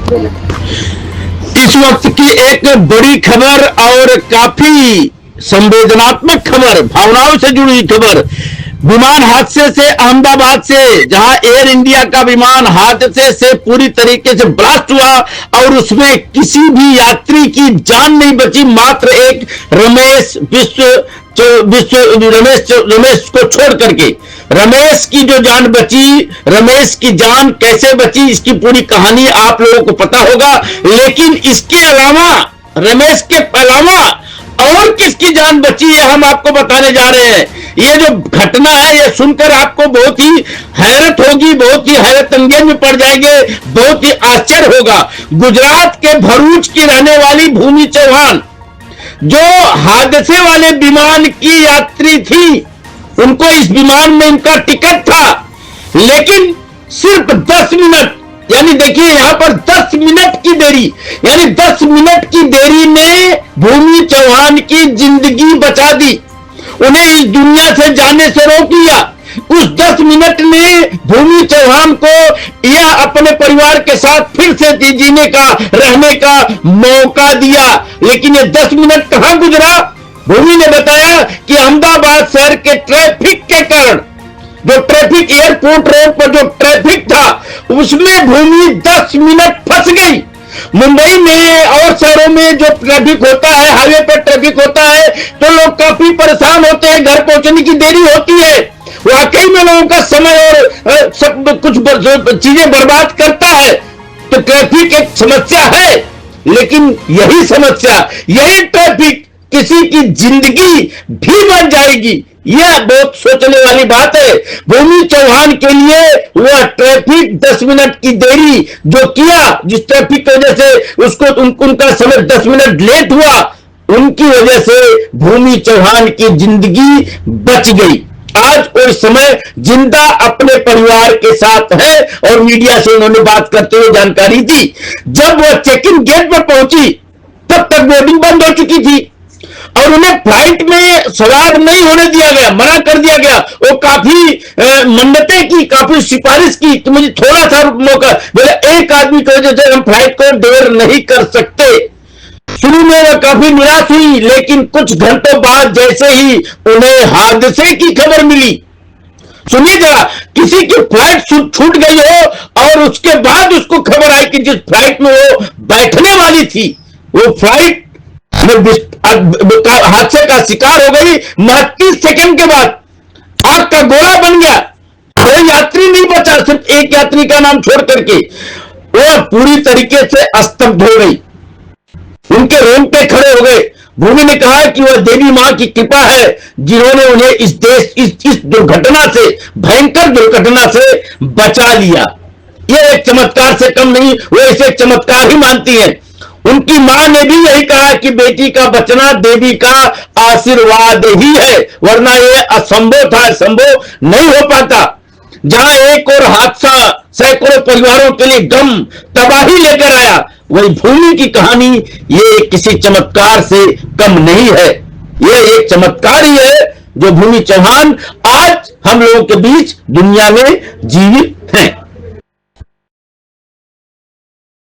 इस वक्त की एक बड़ी खबर और काफी संवेदनात्मक खबर, भावनाओं से जुड़ी खबर, विमान हादसे से, अहमदाबाद से, जहां एयर इंडिया का विमान हादसे से पूरी तरीके से ब्लास्ट हुआ और उसमें किसी भी यात्री की जान नहीं बची, मात्र एक रमेश रमेश को छोड़ करके। रमेश की जो जान बची, रमेश की जान कैसे बची, इसकी पूरी कहानी आप लोगों को पता होगा। लेकिन इसके अलावा, रमेश के अलावा और किसकी जान बची है हम आपको बताने जा रहे हैं। ये जो घटना है, ये सुनकर आपको बहुत ही हैरत होगी, बहुत ही हैरत अंगेज में पड़ जाएंगे, बहुत ही आश्चर्य होगा। गुजरात के भरूच की रहने वाली भूमि चौहान, जो हादसे वाले विमान की यात्री थी, उनको इस विमान में इनका टिकट था, लेकिन सिर्फ 10 मिनट, यानी देखिए यहां पर 10 मिनट की देरी, यानी 10 मिनट की देरी ने भूमि चौहान की जिंदगी बचा दी, उन्हें इस दुनिया से जाने से रोक लिया। उस 10 मिनट ने भूमि चौहान को या अपने परिवार के साथ फिर से जीने का, रहने का मौका दिया। लेकिन ये 10 मिनट कहां गुजरा? भूमि ने बताया कि अहमदाबाद शहर के ट्रैफिक के कारण, जो ट्रैफिक, एयरपोर्ट रोड पर जो ट्रैफिक था, उसमें भूमि 10 मिनट फंस गई। मुंबई में और शहरों में जो ट्रैफिक होता है, हाईवे पर ट्रैफिक होता है, तो लोग काफी परेशान होते हैं, घर पहुंचने की देरी होती है, वाकई में लोगों का समय और सब कुछ चीजें बर्बाद करता है। तो ट्रैफिक एक समस्या है, लेकिन यही समस्या, यही ट्रैफिक किसी की जिंदगी भी बन जाएगी, यह बहुत सोचने वाली बात है। भूमि चौहान के लिए वह ट्रैफिक 10 मिनट की देरी जो किया, जिस ट्रैफिक की वजह से उसको उनका समय 10 मिनट लेट हुआ, उनकी वजह से भूमि चौहान की जिंदगी बच गई। आज वो इस समय जिंदा अपने परिवार के साथ है और मीडिया से उन्होंने बात करते हुए जानकारी दी। जब वह चेक इन गेट पर पहुंची, तब तक बोर्डिंग बंद हो चुकी थी और उन्हें फ्लाइट में सवार नहीं होने दिया गया, मना कर दिया गया। वो काफी मन्नतें की, काफी सिफारिश की कि मुझे थोड़ा सा मौका, बोले एक आदमी की वजह से हम फ्लाइट को देर नहीं कर सकते। शुरू में वह काफी निराश हुई, लेकिन कुछ घंटों बाद जैसे ही उन्हें हादसे की खबर मिली, सुनिए जरा, किसी की फ्लाइट छूट गई हो और उसके बाद उसको खबर आई कि जिस फ्लाइट में वो बैठने वाली थी, वो फ्लाइट हादसे का शिकार हो गई। 29 सेकंड के बाद आग का गोला बन गया, कोई यात्री नहीं बचा, सिर्फ एक यात्री का नाम छोड़ करके वो पूरी तरीके से स्तब्ध हो गई, उनके रोंगटे खड़े हो गए। भूमि ने कहा कि वह देवी मां की कृपा है जिन्होंने उन्हें इस दुर्घटना से, भयंकर दुर्घटना से बचा लिया। यह एक चमत्कार से कम नहीं, वो इसे चमत्कार ही मानती है। उनकी मां ने भी यही कहा कि बेटी का बचना देवी का आशीर्वाद ही है, वरना यह असंभव था, संभव नहीं हो पाता। जहां एक और हादसा सैकड़ों परिवारों के लिए गम, तबाही लेकर आया, वही भूमि की कहानी ये किसी चमत्कार से कम नहीं है। यह एक चमत्कार ही है जो भूमि चौहान आज हम लोगों के बीच दुनिया में जीवित हैं।